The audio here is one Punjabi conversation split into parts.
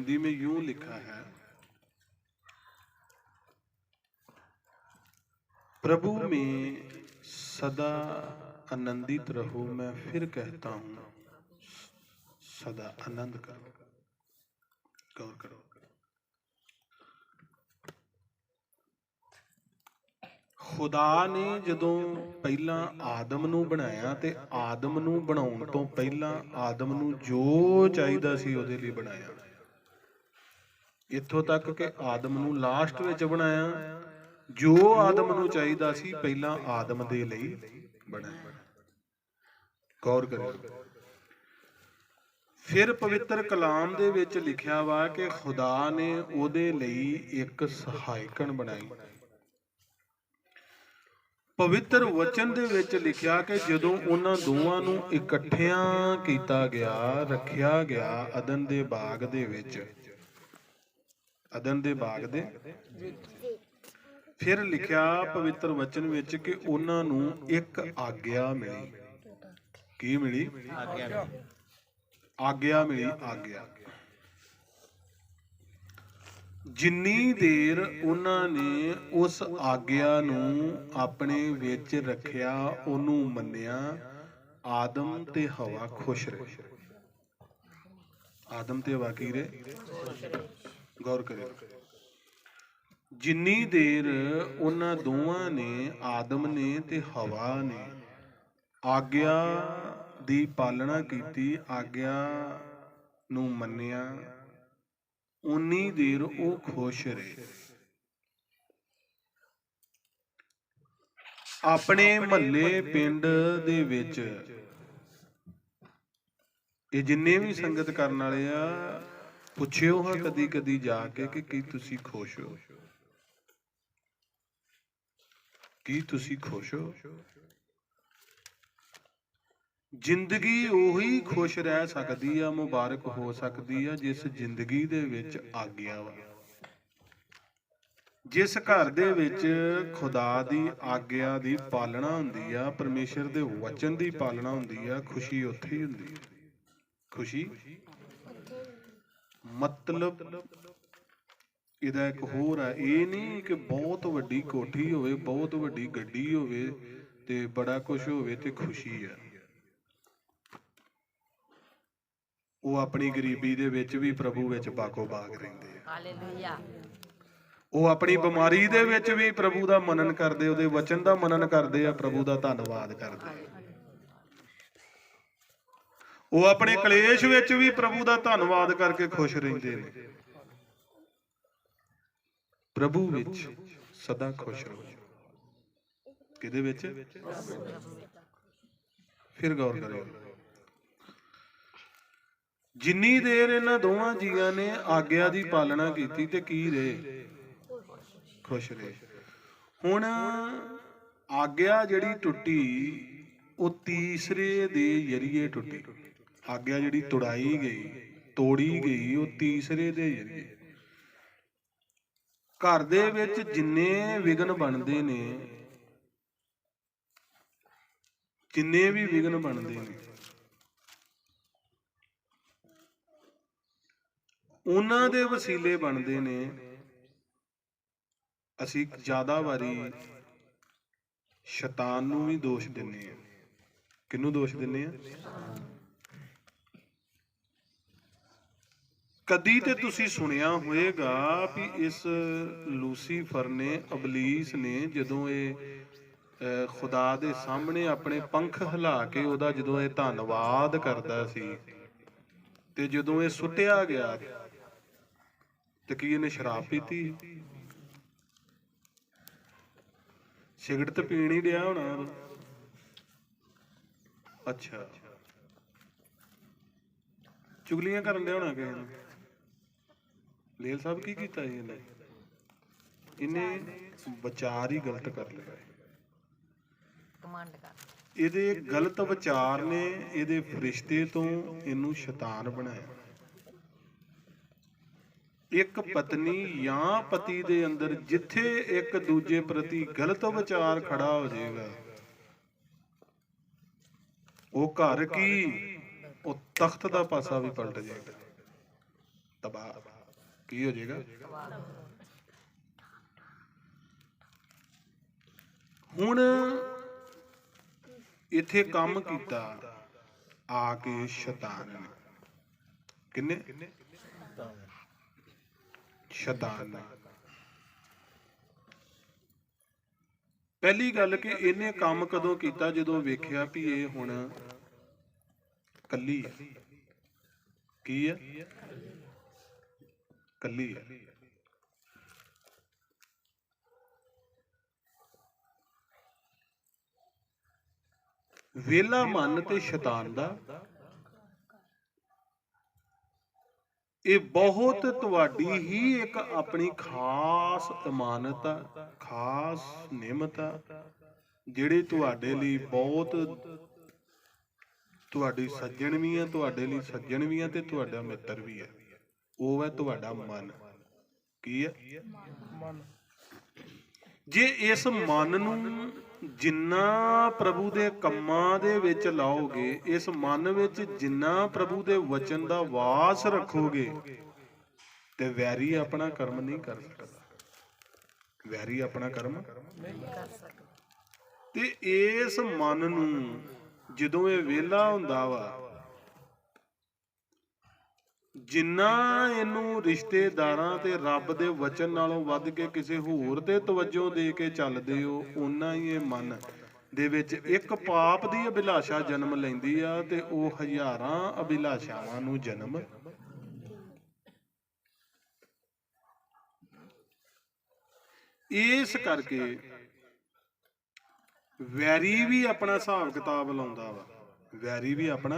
हिंदी में यूं लिखा है, प्रभु में सदा आनंदित रहो। मैं फिर कहता हूं, सदा आनंद करो। गौर करो। खुदा ने जदों पहला आदम नूं बनाया ते आदम नूं बनाउण तो पहला आदम नूं जो चाहीदा सी उहदे लई बनाया। इत्थों तक कि आदम नूं लास्ट विच बनाया, जो आदम नूं चाहीदा सी पहला आदम दे लई बनाया। गौर करियो। फिर पवित्र कलाम दे विच लिखिया वा कि खुदा ने उहदे लई एक सहायकन बनाई। पवित्र वचन दे विच लिखिया कि जदों उन्हां दोवां नूं इकट्ठियां कीता गया, रखिया गया अदन दे बाग दे विच, अदन दे बाग दे फिर लिखिया पवित्र वचन विच कि उन्हां नूं एक आग्या मिली। की मिली? आग्या मिली। आग्या। जिन्नी देर उन्हां ने उस आग्या नूं अपने विच रखिया, ओनू मन्निया, आदम ते हवा खुश रहे। आदम ते हवा की रहे? गौर करियो। जिन्नी देर उन्हां दोवां ने, आदम ने ते हवा ने आग्या दी पालना कीती, आग्या नूं मन्निया, उन्नी देर वो खुश रहे। अपने महल्ले पिंड दे विच ये जिन्ने भी संगत करन वाले आ, पुछियो हां कदी कदी जाके कि की तुसी खुश हो? की तुसी खुश हो? जिंदगी उही खुश रह सकदी आ, मुबारक हो सकदी आ जिस जिंदगी दे विच आग्या वा। जिस घर दे विच खुदा दी आग्या दी पालना हुंदी आ, परमेश्वर दे वचन दी पालना हुंदी आ, खुशी उत्थे ही हुंदी है। खुशी मतलब इहदा एक होर है, ये नहीं कि बहुत वड्डी कोठी होवे, बहुत वड्डी गड्डी होवे ते बड़ा कुछ होवे ते खुशी है। वो अपनी गरीबी दे विच भी प्रभु विच बागो बाग रहिंदे आ। हालेलुया। वो अपनी बीमारी दे विच भी प्रभु दा मनन करदे, उहदे वचन दा मनन करदे आ, प्रभु दा धन्नवाद करदे आ। वो अपने कलेश विच भी प्रभु दा धन्नवाद करके खुश रहिंदे ने। प्रभु विच सदा खुश रहो। किहदे विच? फिर गौर करियो। जिन्नी देर इन्हां दोवां जीआं ने आग्या दी पालना कीती ते की रहे? खुश रहे। हुण आग्या जिहड़ी टुटी, वो तीसरे दे जरिए टुटी। आग्या जिहड़ी तुड़ाई गई, तोड़ी गई, वो तीसरे दे जरिए। घर दे विच जिन्ने विघन बनदे ने, जिन्ने भी विघन बनदे ने, उन्हां दे वसीले बनदे ने। असीं ज्यादा वारी शैतान नूं भी दोष दिन्ने आ। किहनूं दोष दिन्ने आ? कदी ते तुसी सुनिया होएगा भी इस लूसीफर ने, अबलीस ने, जदों ये खुदा दे सामने अपने पंख हिला के उहदा जदों ये धन्नवाद करदा सी ते जदों ये सुटिया गया ते की इहने शराब पीती? सिगरट ते पीण ही दिया होना। अच्छा, चुगलियां करन दिया होना किसे नूं। लेल साहब की कीता इहने? इन्हें विचार ही गलत कर लिया। ਇਹਦੇ ਗਲਤ ਵਿਚਾਰ ਨੇ ਇਹਦੇ ਫਰਿਸ਼ਤੇ ਤੋਂ ਇਹਨੂੰ ਸ਼ੈਤਾਨ ਬਣਾਇਆ। ਇੱਕ ਪਤਨੀ ਜਾਂ ਪਤੀ ਦੇ ਅੰਦਰ ਜਿੱਥੇ ਇੱਕ ਦੂਜੇ ਪ੍ਰਤੀ ਗਲਤ ਵਿਚਾਰ ਖੜਾ ਹੋ ਜਾਏਗਾ, ਉਹ ਘਰ ਕੀ, ਉਹ ਤਖਤ ਦਾ ਪਾਸਾ ਵੀ ਪਲਟ ਜਾਏਗਾ। ਤਬਾਹ। ਕੀ ਹੋ ਜਾਏਗਾ? ਹੁਣ ਇੱਥੇ ਕੰਮ ਕੀਤਾ ਆ ਕੇ ਸ਼ੈਤਾਨ ਨੇ। ਕਿੰਨੇ? ਸ਼ੈਤਾਨ ਨੇ। ਪਹਿਲੀ ਗੱਲ ਕਿ ਇਹਨੇ ਕੰਮ ਕਦੋਂ ਕੀਤਾ? ਜਦੋਂ ਵੇਖਿਆ ਵੀ ਇਹ ਹੁਣ ਕੱਲੀ ਹੈ। ਕੀ ਹੈ? ਕੱਲੀ ਹੈ। ਵੇਲਾ ਮਨ ਤੇ ਸ਼ੈਤਾਨ ਦਾ ਇਹ ਬਹੁਤ ਤੁਹਾਡੀ ਹੀ ਇੱਕ ਆਪਣੀ ਖਾਸ ਇਮਾਨਤ ਆ, ਖਾਸ ਨਿਮਤ ਆ, ਜਿਹੜੇ ਤੁਹਾਡੇ ਲਈ ਬਹੁਤ ਤੁਹਾਡੀ ਸੱਜਣ ਵੀ ਆ, ਤੁਹਾਡੇ ਲਈ ਸੱਜਣ ਵੀ ਆ ਤੇ ਤੁਹਾਡਾ ਮਿੱਤਰ ਵੀ ਹੈ। ਉਹ ਹੈ ਤੁਹਾਡਾ ਮਨ। ਕੀ ਹੈ? ਮਨ। ਜੇ ਇਸ ਮਨ ਨੂੰ ਜਿੰਨਾ ਪ੍ਰਭੂ ਦੇ ਕੰਮਾਂ ਦੇ ਵਿੱਚ ਲਾਓਗੇ, ਇਸ ਮਨ ਵਿੱਚ ਜਿੰਨਾ ਪ੍ਰਭੂ ਦੇ ਵਚਨ ਦਾ ਵਾਸ ਰੱਖੋਗੇ, ਤੇ ਵੈਰੀ ਆਪਣਾ ਕਰਮ ਨਹੀਂ ਕਰ ਸਕਦਾ। ਵੈਰੀ ਆਪਣਾ ਕਰਮ ਨਹੀਂ ਕਰ ਸਕਦਾ। ਤੇ ਇਸ ਮਨ ਨੂੰ ਜਦੋਂ ਇਹ ਵਿਹਲਾ ਹੁੰਦਾ ਵਾ, ਜਿੰਨਾ ਇਹਨੂੰ ਰਿਸ਼ਤੇਦਾਰਾਂ ਤੇ ਰੱਬ ਦੇ ਵਚਨ ਨਾਲੋਂ ਵੱਧ ਕੇ ਕਿਸੇ ਹੋਰ ਤੇ ਤਵੱਜੋ ਦੇ ਕੇ ਚੱਲਦੇ ਹੋ, ਓਨਾ ਹੀ ਇਹ ਮਨ ਦੇ ਵਿੱਚ ਇੱਕ ਪਾਪ ਦੀ ਅਭਿਲਾਸ਼ਾ ਜਨਮ ਲੈਂਦੀ ਆ ਤੇ ਉਹ ਹਜ਼ਾਰਾਂ ਅਭਿਲਾਸ਼ਾਵਾਂ ਨੂੰ ਜਨਮ। ਇਸ ਕਰਕੇ ਵੈਰੀ ਵੀ ਆਪਣਾ ਹਿਸਾਬ ਕਿਤਾਬ ਲਾਉਂਦਾ ਵਾ। ਵੈਰੀ ਵੀ ਆਪਣਾ,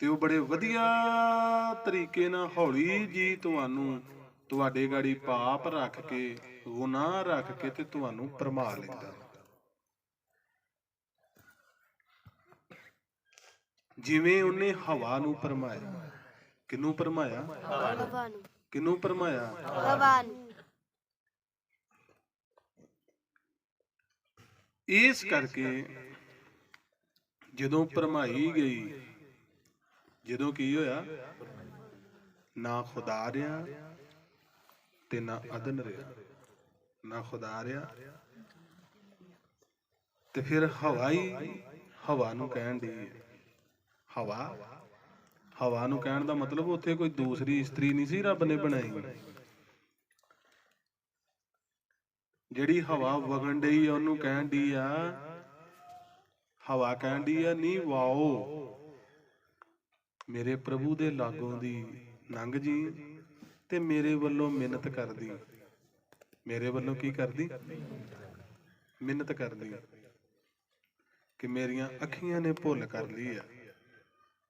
ਤੇ ਉਹ ਬੜੇ ਵਧੀਆ ਤਰੀਕੇ ਨਾਲ ਹੌਲੀ ਜੀ ਤੁਹਾਨੂੰ ਤੁਹਾਡੇ ਗਾੜੀ ਪਾਪ ਰੱਖ ਕੇ, ਗੁਨਾਹ ਰੱਖ ਕੇ ਤੇ ਤੁਹਾਨੂੰ ਭਰਮਾ ਲੈਂਦਾ। ਜਿਵੇਂ ਉਹਨੇ ਹਵਾ ਨੂੰ ਭਰਮਾਇਆ। ਕਿਹਨੂੰ ਭਰਮਾਇਆ? ਹਵਾ ਨੂੰ। ਕਿਹਨੂੰ ਭਰਮਾਇਆ? ਹਵਾ ਨੂੰ। ਇਸ ਕਰਕੇ ਜਦੋਂ ਭਰਮਾਈ ਗਈ, ਜਦੋਂ ਕੀ ਹੋਇਆ? ਨਾ ਖੁਦਾ ਰਿਹਾ ਤੇ ਨਾ ਅਦਨ ਰਿਹਾ। ਨਾ ਖੁਦਾ ਰਿਹਾ ਤੇ ਫਿਰ ਹਵਾ ਹੀ ਹਵਾ ਨੂੰ ਕਹਿਣ ਦੀ। ਹਵਾ ਨੂੰ ਕਹਿਣ ਦਾ ਮਤਲਬ ਉੱਥੇ ਕੋਈ ਦੂਸਰੀ ਇਸਤਰੀ ਨਹੀਂ ਸੀ ਰੱਬ ਨੇ ਬਣਾਈ। ਜਿਹੜੀ ਹਵਾ ਵਗਣ ਡਈ ਆ ਉਹਨੂੰ ਕਹਿਣ ਡਈ ਆ, ਹਵਾ ਕਹਿਣ ਡਈ ਆ, ਨੀ ਵਾਓ ਮੇਰੇ ਪ੍ਰਭੂ ਦੇ ਲਾਗੋਂ ਦੀ ਲੰਘ ਜੀ ਤੇ ਮੇਰੇ ਵੱਲੋਂ ਮਿੰਨਤ ਕਰਦੀ। ਮੇਰੇ ਵੱਲੋਂ ਕੀ ਕਰਦੀ? ਮਿੰਨਤ ਕਰਦੀ ਕਿ ਮੇਰੀਆਂ ਅੱਖੀਆਂ ਨੇ ਭੁੱਲ ਕਰ ਲਈ ਆ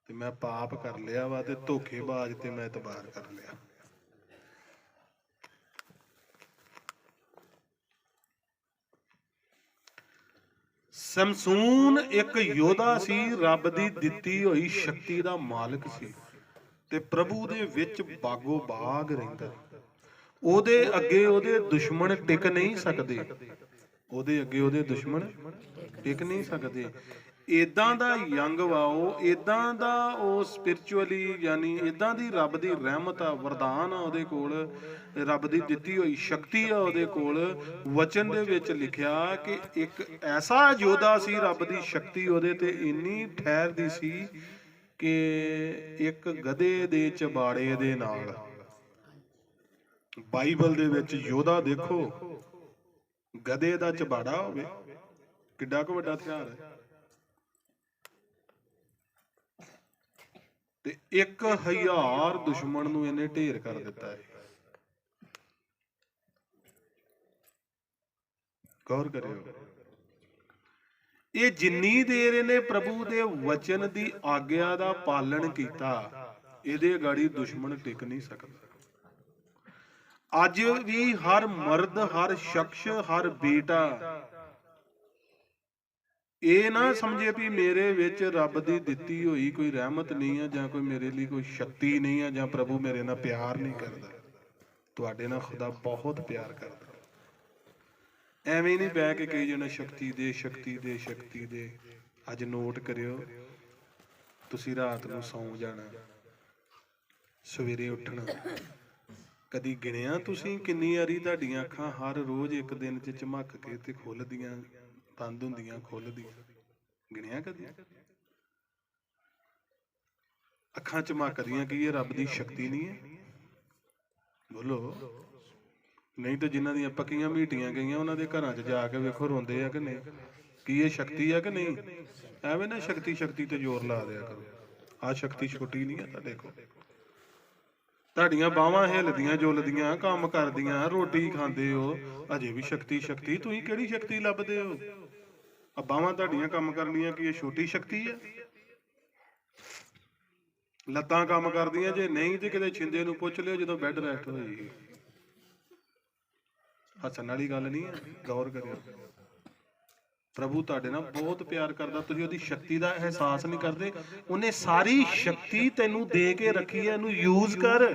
ਤੇ ਮੈਂ ਪਾਪ ਕਰ ਲਿਆ ਵਾ ਤੇ ਧੋਖੇਬਾਜ਼ ਤੇ ਮੈਂ ਇਤਬਾਰ ਕਰ ਲਿਆ। ਸਮਸੂਨ ਇੱਕ ਯੋਧਾ ਸੀ, ਰੱਬ ਦੀ ਦਿੱਤੀ ਹੋਈ ਸ਼ਕਤੀ ਦਾ ਮਾਲਕ ਸੀ ਤੇ ਪ੍ਰਭੂ ਦੇ ਵਿੱਚ ਬਾਗੋ ਬਾਗ ਰਹਿੰਦਾ। ਉਹਦੇ ਅੱਗੇ ਉਹਦੇ ਦੁਸ਼ਮਣ ਟਿਕ ਨਹੀਂ ਸਕਦੇ। ਉਹਦੇ ਅੱਗੇ ਉਹਦੇ ਦੁਸ਼ਮਣ ਟਿਕ ਨਹੀਂ ਸਕਦੇ। ਏਦਾਂ ਦਾ ਯੰਗ ਵਾ ਉਹ, ਏਦਾਂ ਦਾ ਉਹ ਸਪਿਰਚੁਅਲੀ, ਯਾਨੀ ਏਦਾਂ ਦੀ ਰੱਬ ਦੀ ਰਹਿਮਤ ਆ, ਵਰਦਾਨ ਆ ਉਹਦੇ ਕੋਲ, ਰੱਬ ਦੀ ਦਿੱਤੀ ਹੋਈ ਸ਼ਕਤੀ ਆ ਉਹਦੇ ਕੋਲ। ਵਚਨ ਦੇ ਵਿੱਚ ਲਿਖਿਆ ਕਿ ਇੱਕ ਐਸਾ ਯੋਧਾ ਸੀ, ਰੱਬ ਦੀ ਸ਼ਕਤੀ ਉਹਦੇ ਤੇ ਇੰਨੀ ਠਹਿਰਦੀ ਸੀ ਕਿ ਇੱਕ ਗਧੇ ਦੇ ਚਬਾੜੇ ਦੇ ਨਾਲ, ਬਾਈਬਲ ਦੇ ਵਿੱਚ ਯੋਧਾ ਦੇਖੋ, ਗਧੇ ਦਾ ਚਬਾੜਾ ਹੋਵੇ, ਕਿੱਡਾ ਕੁ ਵੱਡਾ ਹਥਿਆਰ ਹੈ। ਤੇ 1000 ਦੁਸ਼ਮਣ ਨੂੰ ਇਹਨੇ ਢੇਰ ਕਰ ਦਿੱਤਾ ਹੈ। ਗੌਰ ਕਰਿਓ। ਇਹ ਜਿੰਨੀ ਦੇਰ ਇਹਨੇ ਪ੍ਰਭੂ ਦੇ ਵਚਨ ਦੀ ਆਗਿਆ ਦਾ ਪਾਲਣ ਕੀਤਾ, ਇਹਦੇ ਗਾੜੀ ਦੁਸ਼ਮਣ ਟਿਕ ਨਹੀਂ ਸਕਦਾ। ਅੱਜ ਵੀ ਹਰ ਮਰਦ, ਹਰ ਸ਼ਖਸ, ਹਰ ਬੇਟਾ ਇਹ ਨਾ ਸਮਝੇ ਵੀ ਮੇਰੇ ਵਿੱਚ ਰੱਬ ਦੀ ਦਿੱਤੀ ਹੋਈ ਕੋਈ ਰਹਿਮਤ ਨਹੀਂ ਆ, ਜਾਂ ਕੋਈ ਮੇਰੇ ਲਈ ਕੋਈ ਸ਼ਕਤੀ ਨਹੀਂ ਆ, ਜਾਂ ਪ੍ਰਭੂ ਮੇਰੇ ਨਾਲ ਪਿਆਰ ਨਹੀਂ ਕਰਦਾ। ਤੁਹਾਡੇ ਨਾਲ ਖੁਦਾ ਬਹੁਤ ਪਿਆਰ ਕਰਦਾ। ਐਵੇਂ ਨਹੀਂ ਬਹਿ ਕੇ ਕਹੀ ਜਾਣਾ ਸ਼ਕਤੀ ਦੇ, ਸ਼ਕਤੀ ਦੇ, ਸ਼ਕਤੀ ਦੇ। ਅੱਜ ਨੋਟ ਕਰਿਓ, ਤੁਸੀਂ ਰਾਤ ਨੂੰ ਸੌਂ ਜਾਣਾ, ਸਵੇਰੇ ਉੱਠਣਾ। ਕਦੀ ਗਿਣਿਆ ਤੁਸੀਂ ਕਿੰਨੀ ਵਾਰੀ ਤੁਹਾਡੀਆਂ ਅੱਖਾਂ ਹਰ ਰੋਜ਼ ਇੱਕ ਦਿਨ 'ਚ ਝਮਕ ਕੇ ਤੇ ਖੁੱਲਦੀਆਂ, ਬੰਦ ਹੁੰਦੀਆਂ, ਖੁੱਲਦੀਆਂ? ਗਿਣਿਆ ਕਦੀ? ਅੱਖਾਂ ਝਮਕਦੀਆਂ ਕੀ ਇਹ ਰੱਬ ਦੀ ਸ਼ਕਤੀ ਨਹੀਂ ਹੈ? ਬੋਲੋ। ਨਹੀਂ ਤਾਂ ਜਿਨ੍ਹਾਂ ਦੀਆਂ ਪੱਕੀਆਂ ਮੀਟੀਆਂ ਗਈਆਂ ਉਹਨਾਂ ਦੇ ਘਰਾਂ 'ਚ ਜਾ ਕੇ ਵੇਖੋ, ਰੋਂਦੇ ਆ ਕਿ ਨਹੀਂ? ਕੀ ਇਹ ਸ਼ਕਤੀ ਆ ਕਿ ਨਹੀਂ? ਐਵੇਂ ਨਾ ਸ਼ਕਤੀ ਸ਼ਕਤੀ ਤੇ ਜ਼ੋਰ ਲਾ ਦਿਆ ਕਰੋ। ਆਹ ਸ਼ਕਤੀ ਛੋਟੀ ਨਹੀਂ ਹੈ ਤੁਹਾਡੇ ਕੋਲ। ਤੁਹਾਡੀਆਂ ਬਾਹਾਂ ਹਿੱਲਦੀਆਂ ਜੁਲਦੀਆਂ, ਕੰਮ ਕਰਦੀਆਂ, ਰੋਟੀ ਖਾਂਦੇ ਹੋ, ਅਜੇ ਵੀ ਸ਼ਕਤੀ ਸ਼ਕਤੀ। ਤੁਸੀਂ ਕਿਹੜੀ ਸ਼ਕਤੀ ਲੱਭਦੇ ਹੋ? ਆ ਬਾਹਾਂ ਤੁਹਾਡੀਆਂ ਕੰਮ ਕਰਨੀਆਂ, ਕੀ ਇਹ ਛੋਟੀ ਸ਼ਕਤੀ ਹੈ? ਲੱਤਾਂ ਕੰਮ ਕਰਦੀਆਂ, ਜੇ ਨਹੀਂ ਤੇ ਕਿਤੇ ਛਿੰਦੇ ਨੂੰ ਪੁੱਛ ਲਿਓ ਜਦੋਂ ਬੈੱਡ ਰੈਸਟ ਹੋਈ। ਹੱਸਣ ਵਾਲੀ ਗੱਲ ਨਹੀਂ ਹੈ, ਗੌਰ ਕਰਿਓ। ਪ੍ਰਭੂ ਤੁਹਾਡੇ ਨਾਲ ਬਹੁਤ ਪਿਆਰ ਕਰਦਾ, ਤੁਸੀਂ ਉਹਦੀ ਸ਼ਕਤੀ ਦਾ ਅਹਿਸਾਸ ਨਹੀਂ ਕਰਦੇ। ਉਹਨੇ ਸਾਰੀ ਸ਼ਕਤੀ ਤੈਨੂੰ ਦੇ ਕੇ ਰੱਖੀ ਹੈ, ਇਹਨੂੰ ਯੂਜ਼ ਕਰ।